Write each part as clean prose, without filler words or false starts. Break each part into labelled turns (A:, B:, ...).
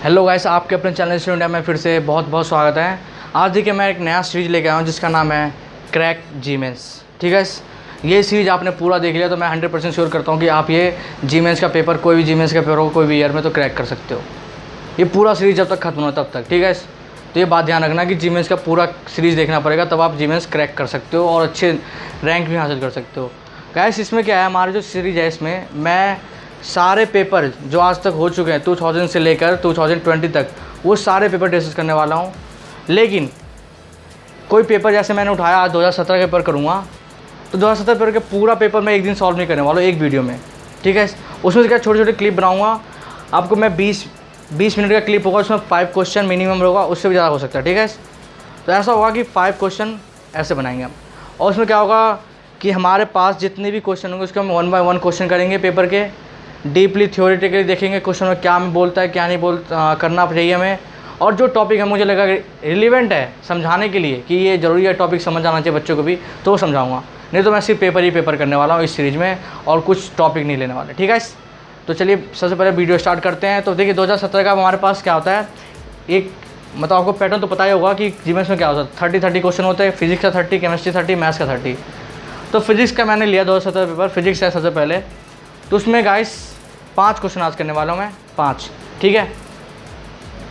A: Hello guys, आपके अपने channel student India में फिर से बहुत बहुत स्वागत है। आज देखिए मैं एक नया सीरीज़ लेके आया हूँ जिसका नाम है क्रैक जीमेंस। ठीक है, ये सीरीज़ आपने पूरा देख लिया तो मैं 100% श्योर करता हूँ कि आप ये जीमेंस का पेपर, कोई भी जीमेंस का पेपर हो कोई भी ईयर में, तो क्रैक कर सकते हो। ये पूरा सीरीज़ जब तक खत्म हो तब तक। ठीक है, तो ये बात ध्यान रखना कि जीमेंस का पूरा सीरीज़ देखना पड़ेगा, तब आप जीमेंस क्रैक कर सकते हो और अच्छे रैंक भी हासिल कर सकते हो। गाइस, इसमें क्या है, हमारी जो सीरीज़ है इसमें मैं सारे पेपर जो आज तक हो चुके हैं 2000 से लेकर 2020 तक, वो सारे पेपर डिस्कस करने वाला हूँ। लेकिन कोई पेपर जैसे मैंने उठाया, आज 2017 का पेपर करूँगा, तो 2017 पेपर के पूरा पेपर मैं एक दिन सॉल्व नहीं करने वाला हूँ, एक वीडियो में। ठीक है, उसमें से क्या छोटे छोटे क्लिप बनाऊँगा आपको मैं। 20 मिनट का क्लिप होगा, उसमें 5 क्वेश्चन मिनिमम होगा, उससे भी ज़्यादा हो सकता है। ठीक है, तो ऐसा होगा कि 5 क्वेश्चन ऐसे बनाएंगे हम, और उसमें क्या होगा कि हमारे पास जितने भी क्वेश्चन होंगे उसके हम 1 बाय 1 क्वेश्चन करेंगे पेपर के। डीपली थ्योरेटिकली देखेंगे क्वेश्चन में क्या मैं बोलता है, क्या नहीं करना चाहिए हमें, और जो टॉपिक है मुझे लगा रिलेवेंट है समझाने के लिए कि ये ज़रूरी है, टॉपिक समझ आना चाहिए बच्चों को भी, तो वो समझाऊंगा। नहीं तो मैं सिर्फ पेपर ही पेपर करने वाला हूँ इस सीरीज़ में, और कुछ टॉपिक नहीं लेने वाले। ठीक है, तो चलिए सबसे पहले वीडियो स्टार्ट करते हैं। तो देखिए 2017 का हमारे पास क्या होता है, एक मतलब आपको पैटर्न तो पता ही होगा कि जीमेंस में क्या होता है। 30 क्वेश्चन होते हैं, फिजिक्स का 30, केमिस्ट्री 30, मैथ्स का 30। तो फिजिक्स का मैंने लिया 2017 पेपर, फिजिक्स है सबसे पहले। तो उसमें गाइस 5 क्वेश्चन आज करने वाला हूँ मैं, 5। ठीक है,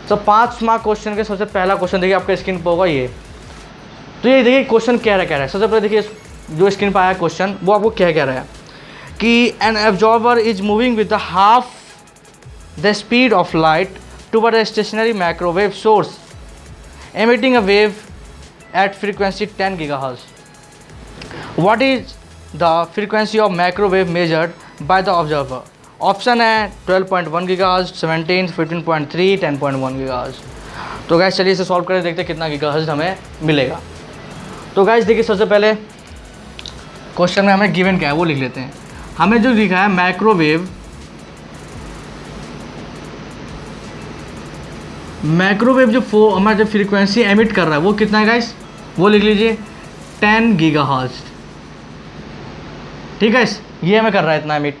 A: तो 5 मार्क क्वेश्चन के सबसे पहला क्वेश्चन देखिए आपके स्क्रीन पर होगा ये। तो ये देखिए क्वेश्चन कह रहा है। सबसे पहले देखिए जो स्क्रीन पर आया क्वेश्चन, वो आपको क्या कह रहा है कि an absorber is moving with the half the speed of light toward a stationary microwave source emitting a wave at frequency 10 GHz. What is the frequency of microwave measured by the observer? Option है 12.1 GHz, 17, 15.3, 10.1 GHz। तो gas चलिए इसे solve करें, देखते हैं कितना gigahertz हमें मिलेगा। तो गैस देखिए सबसे पहले क्वेश्चन में हमें गिवन क्या है वो लिख लेते हैं। हमें जो लिखा है माइक्रोवेव जो हमारा जो फ्रीक्वेंसी एमिट कर रहा है वो कितना है गाइस, वो लिख लीजिए 10 GHz। ठीक है, ये हमें कर रहा है इतना एमिट।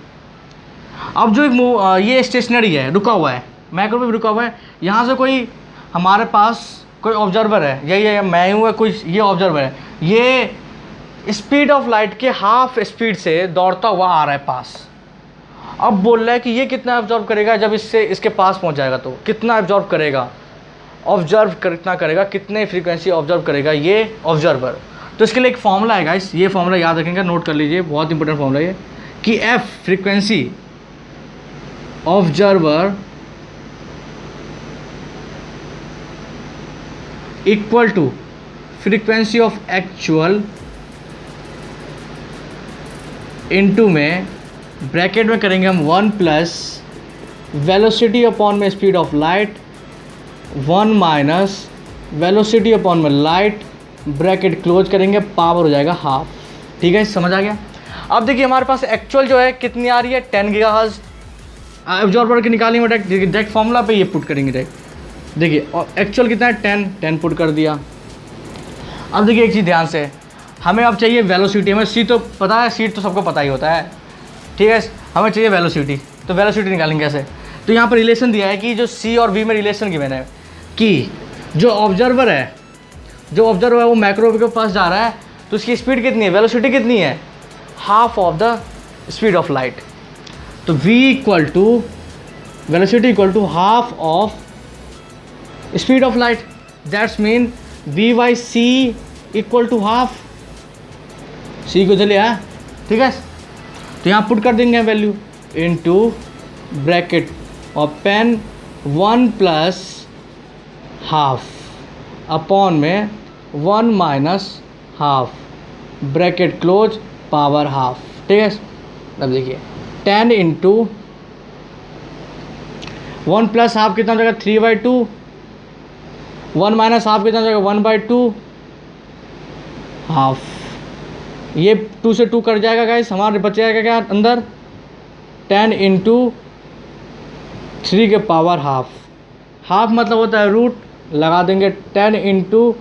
A: अब जो ये स्टेशनरी है, रुका हुआ है, माइक्रोवेव रुका हुआ है, यहाँ से कोई हमारे पास कोई ऑब्जर्वर है, यही मैं हूँ, कोई ये ऑब्जर्वर है, ये स्पीड ऑफ लाइट के हाफ स्पीड से दौड़ता हुआ आ रहा है पास। अब बोल रहा है कि ये कितना ऑब्जर्व करेगा जब इससे इसके पास पहुंच जाएगा, तो कितना ऑब्जर्व करेगा, कितना करेगा, कितने फ्रीक्वेंसी ऑब्जर्व करेगा ये ऑब्जर्वर। तो इसके लिए एक फॉर्मूला है गाइस, ये फॉर्मूला याद रखेंगे, नोट कर लीजिए, बहुत इंपॉर्टेंट फॉर्मूला ये, कि F frequency observer equal to frequency of actual into में ब्रैकेट में करेंगे हम 1 प्लस वेलोसिटी अपॉन में speed of light 1 minus velocity upon में लाइट, ब्रैकेट क्लोज करेंगे, पावर हो जाएगा हाफ। ठीक है, समझ आ गया। अब देखिए हमारे पास एक्चुअल जो है कितनी आ रही है, 10 GHz। एब्जॉर्बर की निकालेंगे डायरेक्ट फॉर्मूला पे ये पुट करेंगे डायरेक्ट। देखिए और एक्चुअल कितना है 10 पुट कर दिया। अब देखिए एक चीज़ ध्यान से, हमें अब चाहिए वेलोसिटी। हमें सी तो पता है, सी तो सबको पता ही होता है। ठीक है, हमें चाहिए वेलोसिटी, तो वेलोसिटी निकालेंगे कैसे। तो यहाँ पर रिलेशन दिया है कि जो सी और वी में रिलेशन गिवन है कि जो ऑब्जर्वर है वो माइक्रोवेव के पास जा रहा है, तो उसकी स्पीड कितनी है, वेलोसिटी कितनी है, half of the speed of light. तो v equal to velocity equal to half of speed of light, that's mean v by C equal to half. C को चलिए है। ठीक है, तो यहाँ पुट कर देंगे वैल्यू इनटू ब्रैकेट और पेन 1 प्लस हाफ अपॉन में 1 minus half, bracket close, power half. ठीक है, अब देखिए 10 इंटू 1 प्लस हाफ कितना हो जाएगा 3/2, 1 माइनस हाफ कितना हो जाएगा 1/2 हाफ। ये 2 से 2 कट जाएगा गाइस, हमारे बच जाएगा क्या अंदर 10 इंटू 3 के पावर हाफ। हाफ मतलब होता है रूट, लगा देंगे 10 इंटू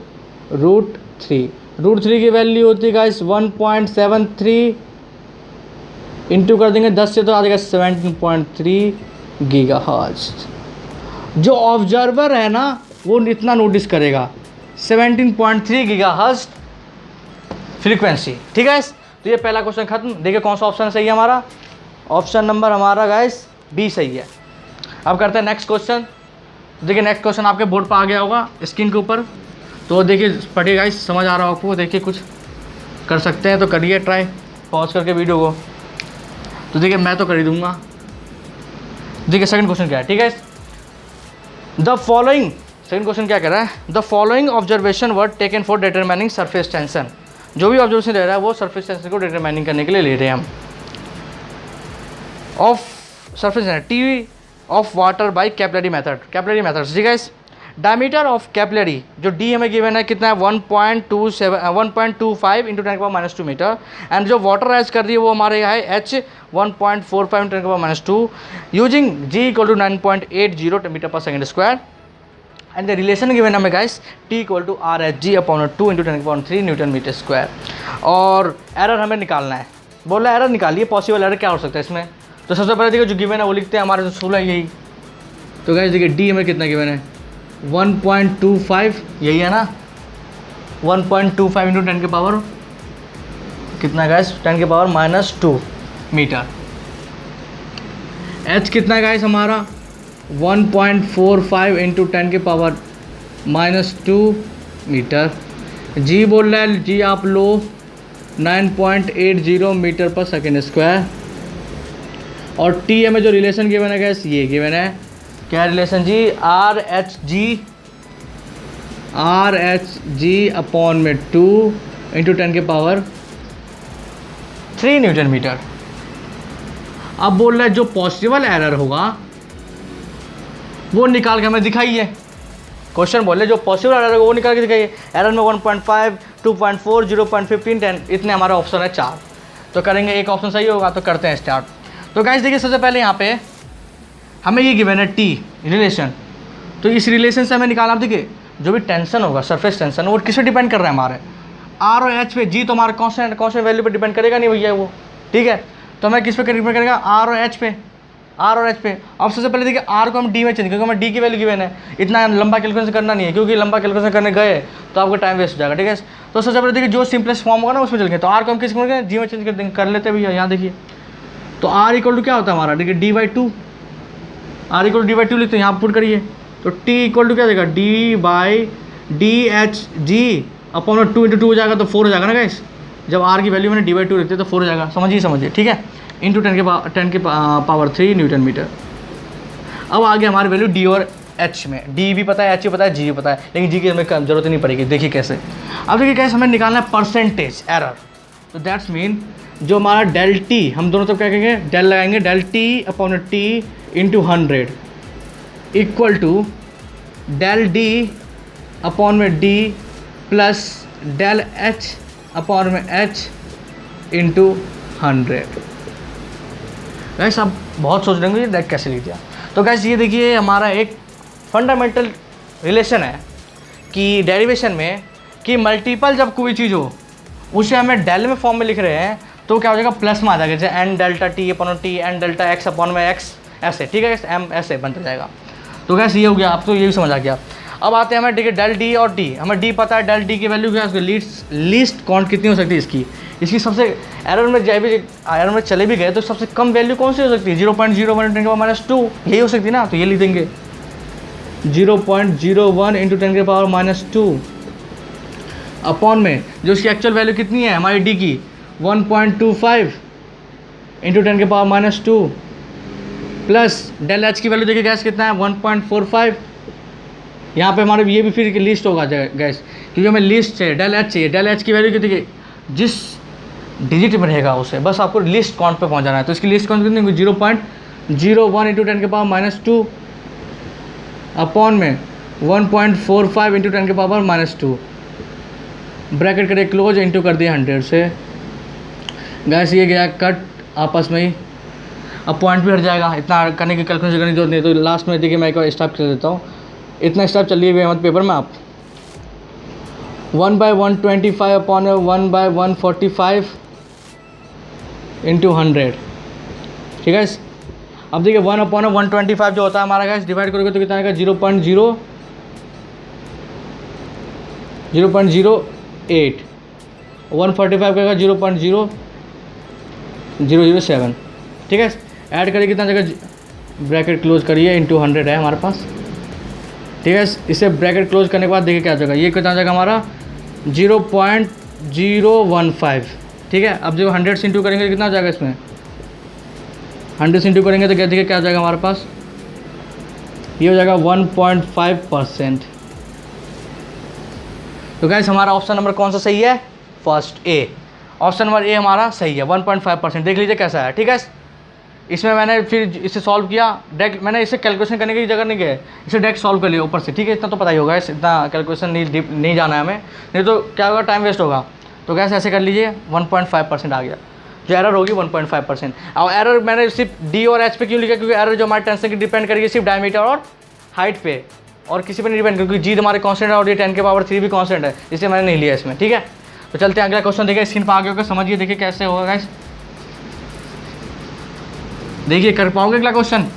A: √3। √3 की वैल्यू होती है गाइस 1.73 इंटू कर देंगे 10 से, तो आ जाएगा 17.3 GHz। जो ऑब्जर्वर है ना वो इतना नोटिस करेगा, 17.3 गीगाहर्ट्ज़ फ्रीक्वेंसी। ठीक है, तो ये पहला क्वेश्चन खत्म। देखिए कौन सा ऑप्शन सही है हमारा, ऑप्शन नंबर हमारा गाइस बी सही है। अब करते हैं नेक्स्ट क्वेश्चन। देखिए नेक्स्ट क्वेश्चन आपके बोर्ड पर आ गया होगा स्क्रीन के ऊपर, तो देखिए पढ़िए गाइस, समझ आ रहा हो आपको, देखिए कुछ कर सकते हैं तो करिए ट्राई पॉज करके वीडियो को। तो देखिए मैं तो कर ही दूंगा। देखिए सेकंड क्वेश्चन क्या है, ठीक है, द फॉलोइंग, सेकंड क्वेश्चन क्या कह रहा है, the following observation were taken for determining surface tension. जो भी ऑब्जर्वेशन ले रहा है वो सरफेस टेंशन को डिटरमाइनिंग करने के लिए ले रहे हैं हम। Of surface t of water by capillary method, capillary method. ठीक है, डायमीटर ऑफ कैपिलरी जो डी हमें गिवन है कितना है 1.25 इंटू 10⁻² मीटर, एंड जो वाटर राइज कर रही है वो हमारे यहाँ है H 1.45 into 10⁻², using G equal to 9.80 metre पर second square, and the relation given हमें guys T equal to RHG/2 into 10⁻³ newton metre square. और एरर हमें निकालना है, बोल रहा है एरर निकालिए, पॉसिबल एरर क्या हो सकता है इसमें। तो सबसे पहले देखिए जो गिवन है वो लिखते हैं, हमारे जो 16 यही। तो गाइस देखिए डी हमें कितना गिवन है 1.25, यही है ना, 1.25 इंटू 10 के पावर कितना है गाइस 10 के पावर -2 मीटर। H कितना है गाइस हमारा 1.45 इंटू 10 के पावर -2 मीटर। G बोल रहा है, G आप लो 9.80 मीटर पर सेकेंड स्क्वायर। और T हमें जो रिलेशन गिवन है गाइस ये गिवन है, क्या रिलेशन जी, RHG/2 इंटू 10 के पावर 3 न्यूटन मीटर। अब बोल रहा है जो पॉसिबल एरर होगा वो निकाल के हमें दिखाइए। क्वेश्चन बोल रहे जो पॉसिबल एरर होगा वो निकाल के दिखाइए। एरर में 1.5, 2.4, 0.15, 10, इतने हमारा ऑप्शन है 4। तो करेंगे, एक ऑप्शन सही होगा तो करते हैं स्टार्ट। तो गाइस देखिए सबसे पहले यहाँ पे हमें ये गिवन है टी रिलेशन, तो इस रिलेशन से हमें निकालना, देखिए जो भी टेंशन होगा सरफेस टेंशन वो किस पे डिपेंड कर रहा है हमारे आर और एच पे। जी तो हमारा कॉन्स्टेंट वैल्यू पे डिपेंड करेगा नहीं भैया वो, ठीक है। तो हमें किस पे डिपेंड करेगा, आर और एच पे, आर और एच पे। अब सबसे पहले देखिए आर को हम डी में चेंज, क्योंकि हमें डी की वैल्यू गिवन है, इतना लंबा कैलकुलेशन करना नहीं है, क्योंकि लंबा कैलकुलेशन करने गए तो आपका टाइम वेस्ट हो जाएगा, ठीक है। तो सबसे पहले देखिए जो सिंपलेस्ट फॉर्म होगा ना उसमें चल गए, तो आर को हम किस करेंगे, जी में चेंज कर देंगे, कर लेते हैं भैया। यहाँ देखिए तो आर इक्वल टू क्या होता है हमारा, देखिए D/2, are equal to D/2 लिखते हैं, यहाँ पुट करिए तो टी इक्वल टू क्या देगा D/DHG/2 इंटू 2 हो जाएगा तो 4 हो जाएगा ना गाइस। जब आर की वैल्यू मैंने D/2 लिखते तो 4 हो जाएगा, समझिए, ठीक है, इंटू 10 के पावर 3 न्यूटन मीटर। अब आगे हमारी वैल्यू डी और एच में, डी भी पता है, एच भी पता है, जी भी पता है, लेकिन जी की हमें जरूरत नहीं पड़ेगी। देखिए कैसे, अब देखिए कैसे हमें निकालना है परसेंटेज एरर। तो दैट्स मीन जो हमारा डेल टी, हम दोनों तरफ क्या कहेंगे, डेल लगाएंगे, del T/T into 100 equal to del D/D plus del H/H into 100। Guys आप बहुत सोच रहे होंगे डेट कैसे लिख दिया। तो गैस ये देखिए हमारा एक फंडामेंटल रिलेशन है कि डेरिवेशन में कि मल्टीपल जब कोई चीज़ हो उसे हमें डेल में फॉर्म में लिख रहे हैं तो क्या हो जाएगा, प्लस में आ जाएगा, जैसे n delta T/T n delta x/x ऐसे, ठीक है, m ऐसे बनता जाएगा। तो गैस ये हो गया, आप तो ये भी समझ आ गया। अब आते हैं हमें, ठीक है, डेल डी और डी, हमें डी पता है, डेल डी की वैल्यू क्या है, उसकी लीस्ट काउंट कितनी हो सकती है इसकी सबसे एरर में जब भी एरर में चले भी गए तो सबसे कम वैल्यू कौन सी हो सकती है, 0.01 10 के पावर -2 यही हो सकती है ना। तो ये लिख देंगे 0.01 इंटू 10 के पावर -2 अपॉन में जो उसकी एक्चुअल वैल्यू कितनी है हमारी डी की 1.25 इंटू 10 के पावर -2 प्लस डेल एच की वैल्यू देखिए गैस कितना है 1.45। यहाँ पे हमारे ये भी फिर लिस्ट होगा गैस, क्योंकि हमें लिस्ट चाहिए, डेल एच चाहिए। डेल एच की वैल्यू कितनी, जिस डिजिट में रहेगा उसे बस आपको लिस्ट काउंट पे पहुँचाना है। तो इसकी लिस्ट काउंट कितनी, 0.01 इंटू 10 के पावर -2 अपॉन में 1.45 इंटू 10 के पावर -2 ब्रैकेट करे क्लोज इंटू कर दिया 100 से। गैस ये गया कट आपस में ही, अब पॉइंट भी हट जाएगा, इतना करने की कैलकुलेशन करने की जरूरत नहीं। तो लास्ट में देखिए मैं एक स्टेप कर देता हूँ, इतना स्टेप चलिए हुए मत पेपर में आप 1/125 अपॉन 1/145 इंटू 100, ठीक है। अब देखिए 1/125 जो होता है हमारा गैस, डिवाइड करोगे तो कितना आएगा 0.008। 145 का 0.0007, ठीक है। ऐड करिए कितना जगह, ब्रैकेट क्लोज करिए, इंटू 100 है हमारे पास, ठीक है। इसे ब्रैकेट क्लोज करने के बाद देखिए क्या जगह, ये कितना जगह हमारा 0.015, ठीक है। अब जब 100 से इंटू करेंगे तो कितना हो जाएगा इसमें, 100 से इंटू करेंगे तो क्या देखिए क्या जाएगा हमारे पास, ये हो जाएगा 1.5%। तो गाइस हमारा ऑप्शन नंबर कौन सा सही है, first A, option number A हमारा सही है, 1.5%। देख लीजिए कैसा है, ठीक है। इसमें मैंने फिर इसे सॉल्व किया डायरेक्ट, मैंने इसे कैलकुलेशन करने की जगह नहीं गया, इसे डायरेक्ट सॉल्व कर लिया ऊपर से, ठीक है। इतना तो पता ही होगा, इतना कैलकुलेशन नहीं जाना है हमें, नहीं तो क्या होगा, टाइम वेस्ट होगा। तो गैस ऐसे कर लीजिए, 1.5% आ गया, जो एरर होगी 1.5%। और एरर मैंने सिर्फ डी और एच पे क्यों लिखा, क्योंकि एरर जो हमारे टेंशन की डिपेंड करेगी सिर्फ डायमीटर और हाइट पे, और किसी पे नहीं डिपेंड, क्योंकि जी हमारे कांस्टेंट है और ये 10⁻³ भी कांस्टेंट है, इसलिए मैंने नहीं लिया इसमें, ठीक है। तो चलते हैं अगला क्वेश्चन, देखिए स्क्रीन पर आगे होकर समझिए, देखिए कैसे होगा गाइस, देखिए कर पाओगे अगला क्वेश्चन,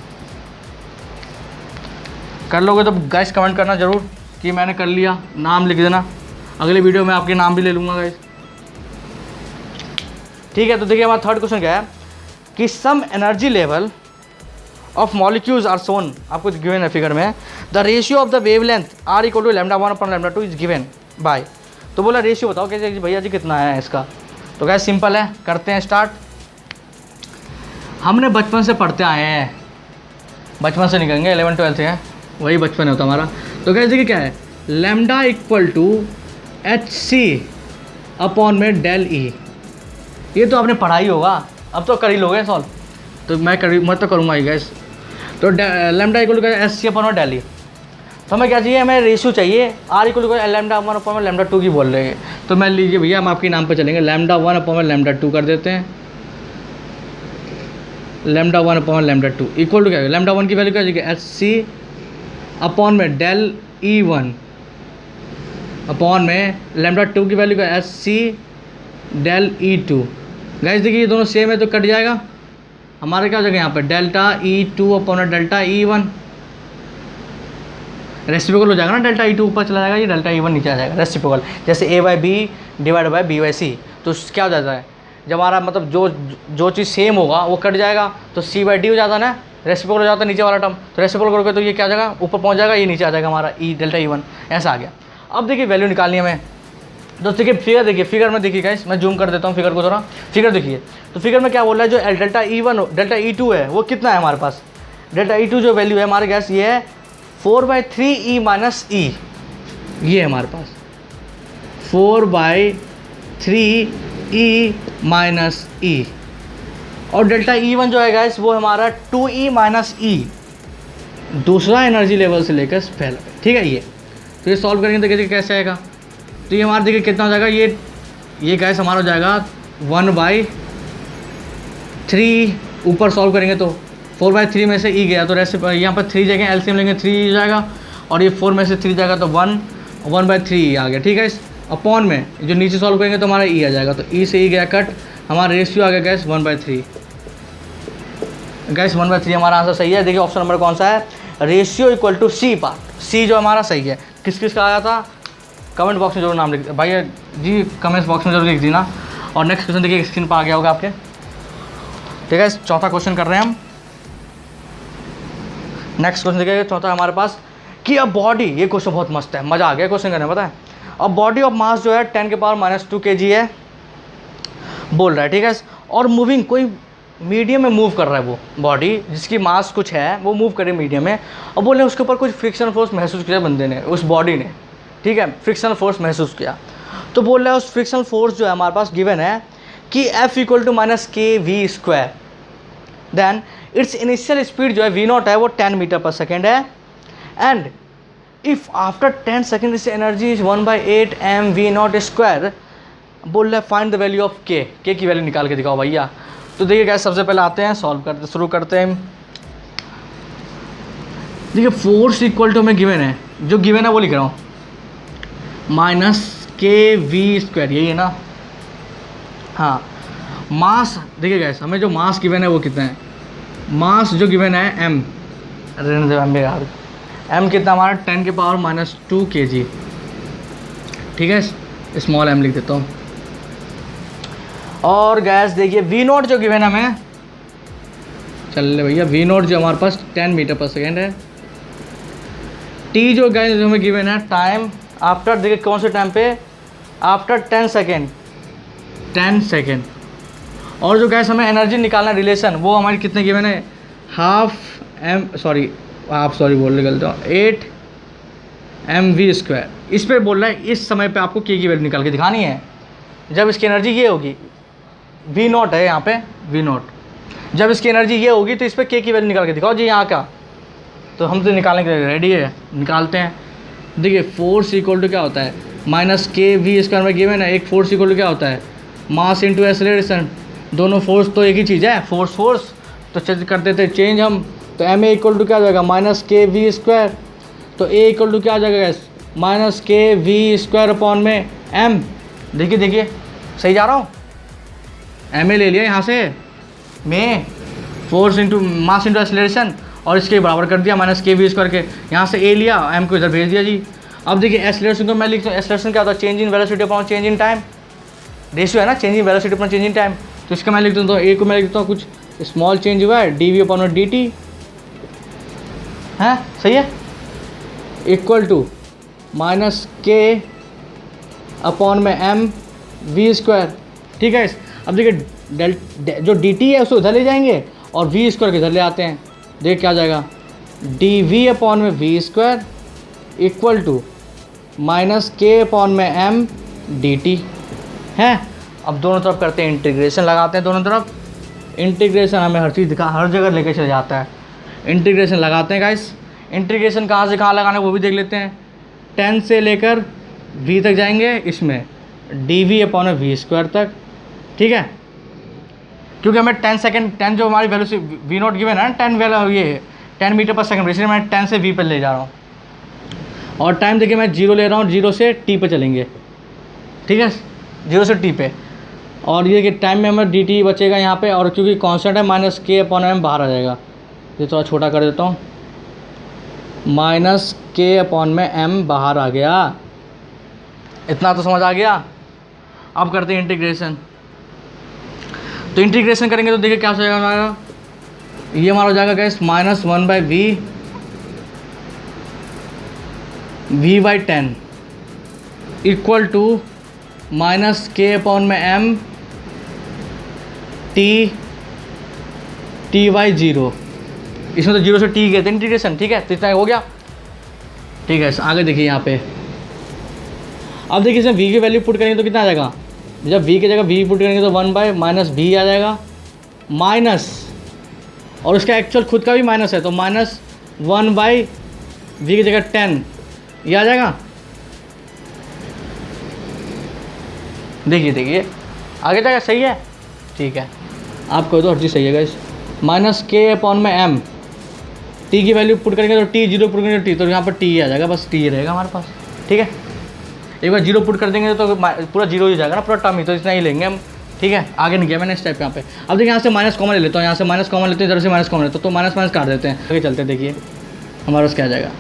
A: कर लोगे तो गाइस कमेंट करना जरूर कि मैंने कर लिया, नाम लिख देना, अगले वीडियो में आपके नाम भी ले लूँगा गाइस, ठीक है। तो देखिए हमारा थर्ड क्वेश्चन क्या है कि some energy level of molecules are shown, आपको गिवन है फिगर में, the ratio of the wavelength are equal to λ1/λ2 is given by. तो बोला रेशियो बताओ कैसे भैया जी कितना है इसका। तो गाइस सिंपल है, करते हैं स्टार्ट। हमने बचपन से पढ़ते आए हैं, बचपन से निकलेंगे 11 12 है, वही बचपन होता हमारा। तो गाइस देखिए क्या है, लैम्डा इक्वल टू HC/में डेल ई, ये तो आपने पढ़ा ही होगा, अब तो कर ही लोगे सॉल्व, तो मैं तो करूँगा ही गैस। तो लैम्डा इक्वल टू HC/में डेल ई, तो हमें क्या चाहिए, हमें रेशियो चाहिए, आर इक्वल टू λ1/λ2 की बोल रहे हैं। तो मैं लीजिए भैया, हम आपके नाम पे चलेंगे, λ1/λ2 कर देते हैं, λ1/λ2 इक्वल टू क्या है, λ1 की वैल्यू क्या है HC/में डेल E1 अपॉन में λ2 की वैल्यू क्या है HC डेल E2। गाइस देखिए ये दोनों सेम है तो कट जाएगा, हमारे क्या हो जाएगा यहाँ पे ΔE2/ΔE1, रेसिप्रोकल हो जाएगा ना, ΔE2 ऊपर चला जाएगा, ये ΔE1 नीचे आ जाएगा, रेसिप्रोकल, जैसे A/B डिवाइड बाय B/C। तो क्या हो जाता है, जब हमारा मतलब जो चीज़ सेम होगा वो कट जाएगा, तो C/D हो जाता है ना, रेसिप्रोकल हो जाता है नीचे वाला टर्म, तो रेसिप्रोकल करोगे तो ये क्या हो जाएगा, ऊपर पहुँच जाएगा, ये नीचे आ जाएगा हमारा ΔE1, ऐसा आ गया। अब देखिए वैल्यू निकालनी है हमें, तो देखिए फिगर, देखिए फिगर में देखिए गाइस, मैं जूम कर देता हूँ फिगर को थोड़ा, फिगर देखिए। तो फिगर में क्या बोल रहा है, जो ΔE2 है वो कितना है हमारे पास, ΔE2 जो वैल्यू है हमारे गैस ये है 4/3E - E, ये है हमारे पास 4/3E - E, और ΔE1 जो है गैस वो हमारा 2E - E, दूसरा एनर्जी लेवल से लेकर पहला, ठीक है। ये तो ये सॉल्व करेंगे तो देखिए कैसे आएगा, तो ये हमारा देखिए कितना हो जाएगा, ये गैस हमारा हो जाएगा 1/3, ऊपर सॉल्व करेंगे तो 4/3 में से E गया, तो यहाँ पर 3 जगह एलसीएम लेंगे 3 हो जाएगा, और ये 4 में से 3 जाएगा तो 1/3 आ गया, ठीक है। इस अपॉन में जो नीचे सॉल्व करेंगे तो हमारा E आ जाएगा, तो E से E गया कट, हमारा रेशियो आ गया गैस 1/3, गैस 1/3 हमारा आंसर सही है। देखिए ऑप्शन नंबर कौन सा है, ratio equal to C part, C जो हमारा सही है। किस किस का आया था कमेंट बॉक्स में जरूर नाम लिख भाई जी, कमेंट बॉक्स में जरूर लिख देना। और नेक्स्ट क्वेश्चन देखिए स्क्रीन पर आ गया होगा आपके, ठीक है। चौथा क्वेश्चन कर रहे हैं हम, नेक्स्ट क्वेश्चन देखिए चौथा हमारे पास कि अ बॉडी, ये क्वेश्चन बहुत मस्त है, मज़ा आ गया क्वेश्चन करने में, पता है। अ बॉडी ऑफ मास जो है 10⁻² kg है बोल रहा है, ठीक है। और मूविंग, कोई मीडियम में मूव कर रहा है वो बॉडी, जिसकी मास कुछ है वो मूव करे मीडियम में, और बोल रहे हैं उसके ऊपर कुछ फ्रिक्शन फोर्स महसूस किया बंदे ने, उस बॉडी ने, ठीक है, फ्रिक्शनल फोर्स महसूस किया। तो बोल रहा है उस फ्रिक्शनल फोर्स जो है हमारे पास गिवन है कि F = -kv², then it's initial speed जो है V0 है वो 10 मीटर/सेकेंड है, एंड इफ़ आफ्टर 10 सेकेंड इस एनर्जी इज 1/8 mv0²। बोल रहा है find the value of k की वैल्यू निकाल के दिखाओ भैया। तो देखिए क्या, सबसे पहले आते हैं सॉल्व करते, शुरू करते हैं। देखिए फोर्स इक्वल टू में गिवन है, जो गिवन है वो लिख रहा हूँ, -kv², यही है ना, हाँ। मास देखिए गैस, हमें जो मास गिवन है वो कितना है, मास जो गिवन है m, एम कितना हमारा 10 के पावर -2 kg, ठीक है, स्मॉल m लिख देता हूँ। और गैस देखिए वी नोट जो गिवन है हमें, चल ले भैया, वी नोट जो हमारे पास 10 मीटर पर सेकेंड है। टी जो गैस जो हमें गिवन है टाइम आफ्टर, देखिए कौन से टाइम पे, आफ्टर 10 सेकेंड, 10 सेकेंड। और जो गैस हमें एनर्जी निकालना रिलेशन, वो हमारी कितने गिवन है, हाफ बोल रहे गलती हूँ, 8 mv²। इस पर बोल रहा है इस समय पे आपको के की वैल्यू निकाल के दिखानी है। जब इसकी एनर्जी ये होगी, वी नॉट है यहाँ पे, वी नॉट, जब इसकी एनर्जी ये होगी तो इस पर के की वैल्यू निकाल के दिखाओ जी यहाँ का। तो हम तो निकालने के लिए रेडी है, निकालते हैं। देखिए फोर्स इक्वल टू क्या होता है, -kv² में गिवन है। एक फोर्स इक्वल टू क्या होता है, मास इंटू एक्सेलरेशन। दोनों फोर्स तो एक ही चीज़ है, फोर्स तो चेंज कर देते चेंज हम। तो ma इक्वल टू क्या आ जाएगा, -kv²। तो a इक्वल टू क्या आ जाएगा, -kv² अपॉन में m। देखिए सही जा रहा हूँ, ma ले लिया यहाँ से, में force into mass into acceleration, और इसके बराबर कर दिया -kv² के। यहाँ से a लिया, m को इधर भेज दिया जी। अब देखिए एक्सेलरेशन को मैं लिखता हूँ, एक्सेलरेशन क्या होता है, change in velocity upon change in time, ratio है ना, change in velocity upon change in time. तो इसका मैं लिख देता हूँ, a को मैं लिख देता हूँ कुछ स्मॉल चेंज हुआ है, dv अपॉन dt है, सही है, इक्वल टू -k अपॉन में mv², ठीक है। अब देखिए जो dt है उसको उधर ले जाएंगे और v² के इधर ले आते हैं। देख क्या आ जाएगा, dv अपॉन में v² equal to -k upon में m dt है। अब दोनों तरफ करते हैं इंटीग्रेशन, लगाते हैं दोनों तरफ। इंटीग्रेशन हमें हर चीज़ हर जगह लेके चले जाता है। इंटीग्रेशन लगाते हैं गाइस। इंटीग्रेशन कहाँ से कहाँ लगाना है वो भी देख लेते हैं। 10 से लेकर v तक जाएंगे, इसमें dv अपॉन v² तक, ठीक है। क्योंकि हमें 10 सेकेंड, 10 जो हमारी वैल्यू वी नॉट गिवन है, 10 वैल्यू ये 10 मीटर पर सेकंड, इसलिए मैं 10 से v पर ले जा रहा हूँ। और टाइम देखिए मैं 0 ले रहा हूँ, 0 से t पे चलेंगे, ठीक है, 0 से t पे। और ये कि टाइम में हमें dt बचेगा यहाँ पे, और क्योंकि कांस्टेंट है -k अपॉन m बाहर आ जाएगा। ये थोड़ा छोटा कर देता हूँ, -k अपॉन में m बाहर आ गया। इतना तो समझ आ गया। अब करते हैं इंटीग्रेशन। तो इंटीग्रेशन करेंगे तो देखिए क्या हो जाएगा हमारा, ये हमारा हो जाएगा guys -1/v v/10 equal to -k upon में m t/0। इसमें तो 0 से t गए थे इंटीग्रेशन, ठीक है, तो इतना हो गया, ठीक है। आगे देखिए यहाँ पे, अब देखिए इसमें v की वैल्यू पुट करेंगे तो कितना आ जाएगा, जब v की जगह v पुट करेंगे तो 1/-v आ जाएगा, माइनस, और उसका एक्चुअल खुद का भी माइनस है, तो -1/v की जगह 10 ये आ जाएगा। देखिए आगे जाएगा, सही है, ठीक है। आप कहो तो हर चीज़ सही है गाइस। -k अपॉन में m, t की वैल्यू पुट करेंगे तो t, 0 पुट करेंगे तो t, तो यहाँ पर t आ जाएगा, बस t रहेगा हमारे पास, ठीक है। एक बार 0 पुट कर देंगे तो पूरा 0 ही जाएगा ना, पूरा टर्म ही, तो इतना ही लेंगे हम, ठीक है। आगे नहीं गया मैंने इस टाइप यहाँ पे। अब देखिए यहाँ से माइनस कॉमन ले लेता हूँ, यहाँ से माइनस कॉमन लेते हैं, इधर से माइनस कॉमन लेते हैं, तो माइनस काट देते हैं। आगे चलते हैं, देखिए हमारा क्या आ जाएगा।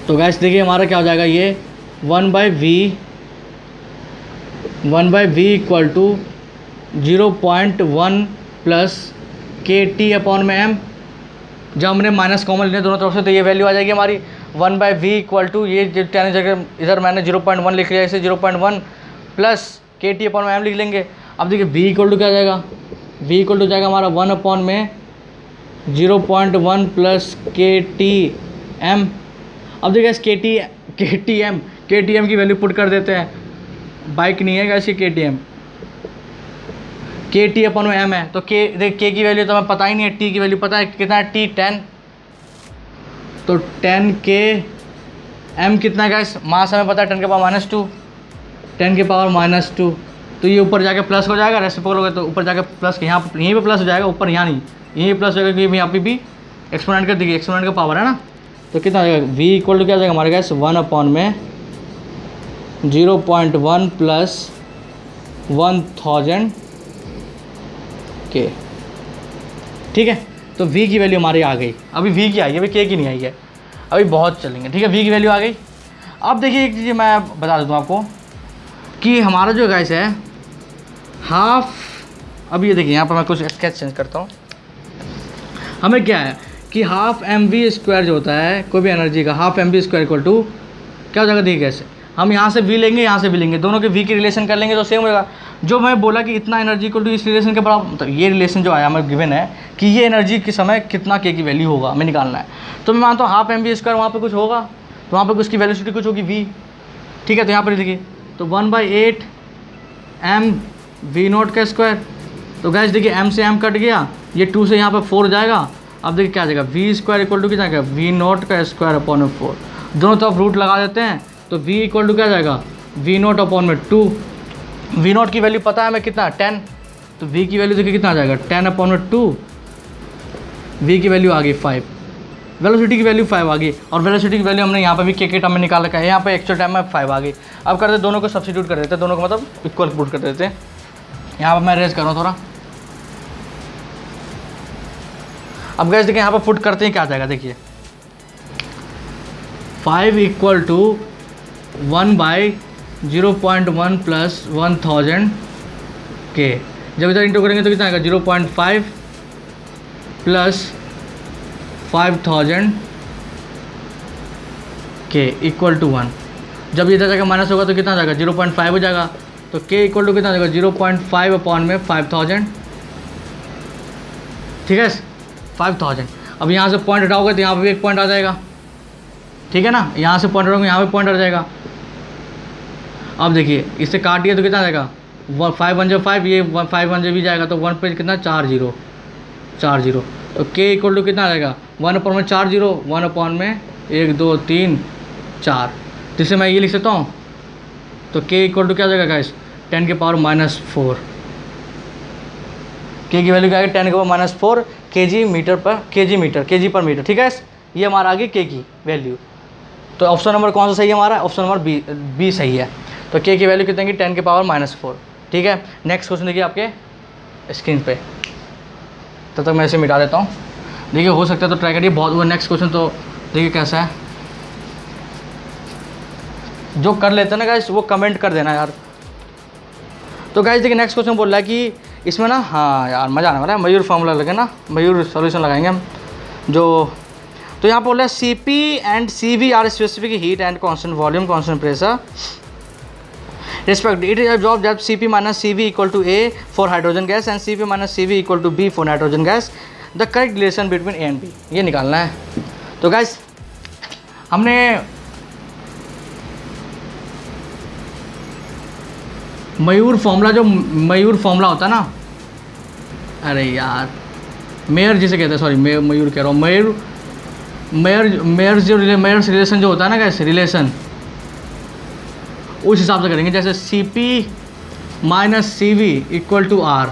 A: तो गैस देखिए हमारा क्या हो जाएगा, ये 1/v equal to 0.1 plus KT upon में m। जब हमने माइनस कॉमन लेने दोनों तरफ से, तो ये वैल्यू आ जाएगी हमारी 1/v इक्वल टू, ये 10 जगह इधर मैंने 0.1 लिख लिया, इसे 0.1 प्लस KT अपॉन में m लिख लेंगे। अब देखिए v इक्वल टू क्या जाएगा, v इक्वल टू जाएगा हमारा 1 अपॉन में 0.1 प्लस KTm। अब देखिए KTm की वैल्यू पुट कर देते हैं, बाइक नहीं है कैसे KT अपन में m है, तो देख k की वैल्यू तो हमें पता ही नहीं है, t की वैल्यू पता है कितना है, t 10, तो 10k m कितना है गाइस, मास हमें पता है 10 के पावर -2, 10 के पावर -2, तो ये ऊपर जाके प्लस हो जाएगा, रेसिप्रोकल हो गया तो ऊपर जाके प्लस, यहाँ यहीं पे प्लस हो जाएगा, ऊपर यहाँ नहीं, यहीं प्लस हो जाएगा क्योंकि यहाँ पे भी एक्सपोनेंट कर देखिए, एक्सपोनेंट का पावर है ना। तो कितना आ जाएगा, v इक्वल टू क्या आ जाएगा हमारे गाइस 1 अपॉन में 0.1 प्लस 1000 के। ठीक है। तो v की वैल्यू हमारी आ गई, अभी v की आई है, अभी k की नहीं आई है, अभी बहुत चलेंगे, ठीक है। v की वैल्यू आ गई। अब देखिए एक चीज़ मैं बता देता हूँ आपको कि हमारा जो गैस है हाफ, अब ये देखिए यहाँ पर मैं कुछ स्केच चेंज करता हूँ। हमें क्या है कि हाफ mv² जो होता है कोई भी एनर्जी का, हाफ mv² इक्वल टू क्या हो जाएगा, देखिए कैसे हम यहाँ से v लेंगे, यहाँ से v लेंगे, दोनों के v की रिलेशन कर लेंगे तो सेम होगा। जो मैं बोला कि इतना एनर्जी इक्वल टू इस रिलेशन के बराबर, मतलब ये रिलेशन जो आया हमें गिवन है कि ये एनर्जी के समय कितना k की वैल्यू होगा हमें निकालना है। तो मैं मानता हूँ हाफ mv² वहाँ पे कुछ होगा, तो वहाँ पे उसकी वेलोसिटी कुछ होगी v, ठीक है। तो यहाँ पर देखिए तो 1/8 m v0 का स्क्वायर। तो गैस देखिए m से m कट गया, ये 2 से यहाँ पर 4 जाएगा। अब देखिए क्या आ जाएगा, v² इक्वल टू कितना आएगा, v0 का स्क्वायर अपॉन में 4, दोनों तरफ रूट लगा देते हैं। तो v इक्वल टू क्या आ जाएगा, v0 अपॉन में 2। v0 की वैल्यू पता है हमें कितना, 10, तो v की वैल्यू देखिए कितना आ जाएगा, 10 अपॉन में 2, v की वैल्यू आ गई 5, वेलोसिटी की वैल्यू 5 आ गई। और वेलोसिटी की वैल्यू हमने यहाँ पे भी के टर्म में निकाल रखा है, यहाँ पे एक्चुअल टाइम में 5 आ गई। अब करते दोनों को सब्स्टिट्यूट कर देते हैं, दोनों को मतलब इक्वल पुट कर देते हैं। यहाँ पर मैं रेज कर रहा हूँ थोड़ा। अब गैस देखिए यहाँ पर पुट करते हैं क्या आ जाएगा, देखिए 5 इक्वल टू 1/0.1 प्लस 1000 के, जब इधर इंटू करेंगे तो कितना आएगा, 0.5 प्लस 5000 के इक्वल टू 1। जब इधर जाकर माइनस होगा तो कितना आ जाएगा, 0.5 हो जाएगा। तो के इक्वल टू कितना आ जाएगा, 0.5 अपॉन में 5000, ठीक है 5000। अब यहाँ से पॉइंट हटाओगे तो यहाँ पर भी एक पॉइंट आ जाएगा, ठीक है ना, यहाँ से पॉइंट हटाओगे यहाँ पे पॉइंट आ जाएगा। अब देखिए इससे काट दिया तो कितना आ जाएगा, 5 1 5, ये 5 1 भी जाएगा तो 1 पे कितना 4 0। तो k इक्वल टू कितना आ जाएगा, 1 अपॉन में 4 0, 1 अपॉन में 1 2 3 4, जिससे मैं ये लिख सकता हूँ। तो k इक्वल टू क्या आ जाएगा गाइस, 10 के पावर -4। k की वैल्यू क्या आएगी, 10 के पावर -4 kg पर मीटर, ठीक है। ये हमारा आ गई k की वैल्यू। तो ऑप्शन नंबर कौन सा सही है हमारा, ऑप्शन नंबर बी सही है। तो k की वैल्यू कितनी, 10 के पावर -4, ठीक है। नेक्स्ट क्वेश्चन देखिए आपके स्क्रीन पे, तब तक मैं इसे मिटा देता हूँ। देखिए हो सकता है तो ट्राई करिए, बहुत हुआ। नेक्स्ट क्वेश्चन तो देखिए कैसा है, जो कर लेते हैं ना गाइस वो कमेंट कर देना यार। तो गाइस देखिए नेक्स्ट क्वेश्चन बोल रहा है कि इसमें ना, हाँ यार मज़ा आने वाला है, मयूर फार्मूला लगे ना, मयूर सॉल्यूशन लगाएंगे हम जो। तो यहाँ बोल रहा है CP and CV are specific heat and constant volume constant pressure respect, it is observe that CP - CV equal to A for hydrogen gas and CP - CV equal to B for nitrogen gas, the correct relation between A and B, ये निकालना है। तो guys हमने मयूर formula होता है ना, अरे यार मेयर जिसे कहते हैं, सॉरी मयूर कह रहा हूँ, मेयर्स रिलेशन जो होता है ना गाइस, रिलेशन उस हिसाब से करेंगे। जैसे CP - CV equal to R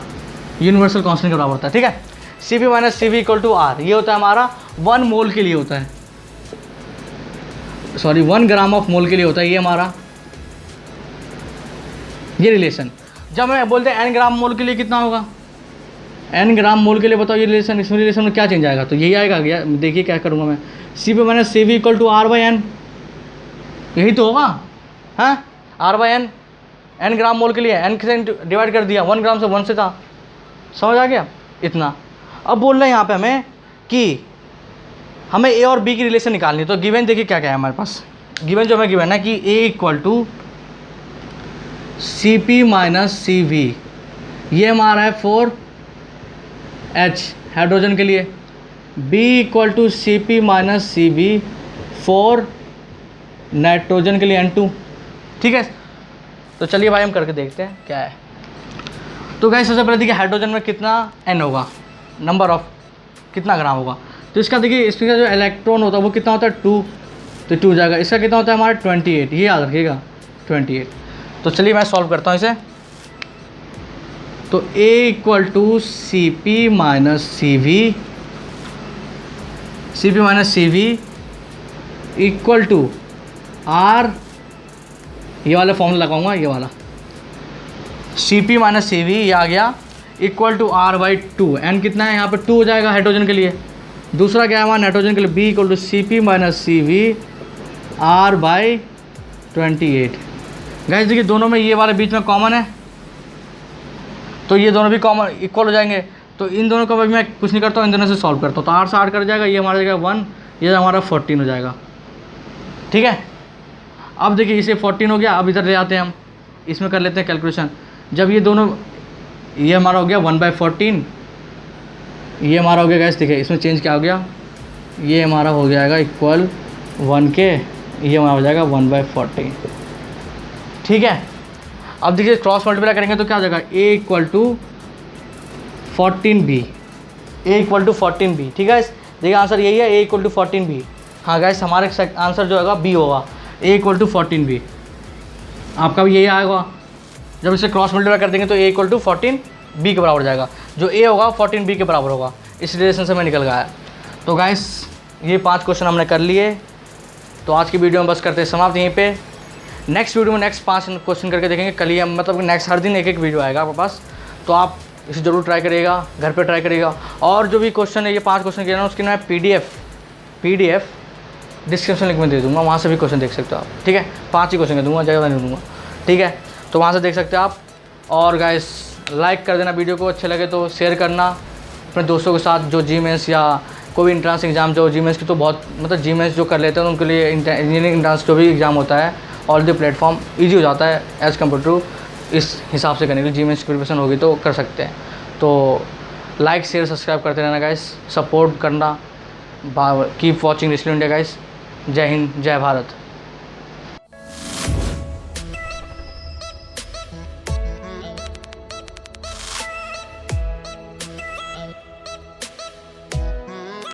A: universal constant के बराबर होता है, ठीक है। CP - CV equal to R ये होता है हमारा 1 मोल के लिए होता है, सॉरी 1 ग्राम ऑफ मोल के लिए होता है ये हमारा ये रिलेशन। जब मैं बोलते हैं n ग्राम मोल के लिए कितना होगा, n ग्राम मोल के लिए बताओ ये रिलेशन, इसमें रिलेशन में क्या चेंज आएगा, तो यही आएगा। देखिए क्या करूँगा मैं, CP - CV equal to R/n, यही तो होगा, हाँ R/n, n ग्राम मोल के लिए n से डिवाइड कर दिया, 1 ग्राम से 1 से था, समझ आ गया इतना। अब बोल रहे हैं यहाँ पे हमें कि हमें A और B की रिलेशन निकालनी है। तो गिवन देखिए क्या क्या है हमारे पास, गिवन जो हमें गिवन है कि A equal to CP - CV, ये हमारा है 4H हाइड्रोजन के लिए, B equal to CP - CV 4 nitrogen के लिए N2, ठीक है। तो चलिए भाई हम करके देखते हैं क्या है। तो गाइस सबसे पहले देखिए हाइड्रोजन में कितना N होगा, नंबर ऑफ कितना ग्राम होगा। तो इसका देखिए इसका जो इलेक्ट्रॉन होता है वो कितना होता है 2, तो 2 जाएगा। इसका कितना होता है हमारा 28, ये याद रखिएगा 28। तो चलिए मैं सॉल्व करता हूँ इसे। तो A equal to CP - CV equal to R, ये वाला फॉर्मूला लगाऊंगा, ये वाला CP - CV ये आ गया इक्वल टू R/2। n कितना है यहाँ पे 2 हो जाएगा हाइड्रोजन के लिए। दूसरा क्या है हमारा नाइट्रोजन के लिए, B equal to Cp minus CV R/28। Guys देखिए दोनों में ये वाले बीच में कॉमन है, तो ये दोनों भी कॉमन इक्वल हो जाएंगे। तो इन दोनों का भी मैं कुछ नहीं करता हूँ, इन दोनों से सॉल्व करता हूँ। तो 8 से 8 कर जाएगा, ये हमारा जाएगा 1, ये हमारा 14 हो जाएगा। ठीक है, अब देखिए इसे 14 हो गया। अब इधर ले आते हैं हम, इसमें कर लेते हैं कैलकुलेशन। जब ये दोनों, ये हमारा हो गया 1/14, ये हमारा हो गया गैस, देखिए इसमें चेंज क्या हो गया, ये हमारा हो जाएगा इक्वल 1 के, ये हमारा हो जाएगा 1/14। ठीक है, अब देखिए क्रॉस मल्टीप्लाई करेंगे तो क्या हो जाएगा, A equal to 14B, A equal to 14B। ठीक है, देखिए आंसर यही है, A इक्वल टू 14B। हाँ गाइस, हमारे आंसर जो होगा B होगा, A इक्वल टू 14B। आपका भी यही आएगा। जब इसे क्रॉस मल्टीप्लाई कर देंगे तो A इक्वल टू 14B के बराबर हो जाएगा, जो A होगा 14B के बराबर होगा। इस रिलेशन से मैं निकल गया है। तो गाइस ये 5 क्वेश्चन हमने कर लिए। तो आज की वीडियो में बस करते हैं समाप्त यहीं पे। नेक्स्ट वीडियो में नेक्स्ट 5 क्वेश्चन करके देखेंगे। कल ही हम मतलब नेक्स्ट हर दिन एक एक वीडियो आएगा आपके पास, तो आप इसे ज़रूर ट्राई करिएगा, घर पे ट्राई करिएगा। और जो भी क्वेश्चन है, ये 5 क्वेश्चन किए ना, उसकी मैं PDF डिस्क्रिप्शन लिंक में दे दूँगा, वहाँ से भी क्वेश्चन देख सकते हो आप। ठीक है, 5 ही क्वेश्चन दूँगा, ज़्यादा नहीं दूँगा। ठीक है, तो वहाँ से देख सकते हो आप। और गाइस लाइक कर देना वीडियो को, अच्छे लगे तो शेयर करना अपने दोस्तों के साथ, जो GMS या कोई इंट्रांस एग्ज़ाम, जो GMS की तो बहुत मतलब GMS जो कर लेते हैं उनके लिए इंजीनियरिंग इंट्रांस जो भी एग्ज़ाम होता है, ऑल द प्लेटफॉर्म ईजी हो जाता है एज़ कम्पेयर टू इस हिसाब से करने के लिए। GMS की प्रिपरेशन होगी तो कर सकते हैं। तो लाइक शेयर सब्सक्राइब करते रहना गाइस, सपोर्ट करना। Keep watching reskill India guys. Jai Hind, जय भारत।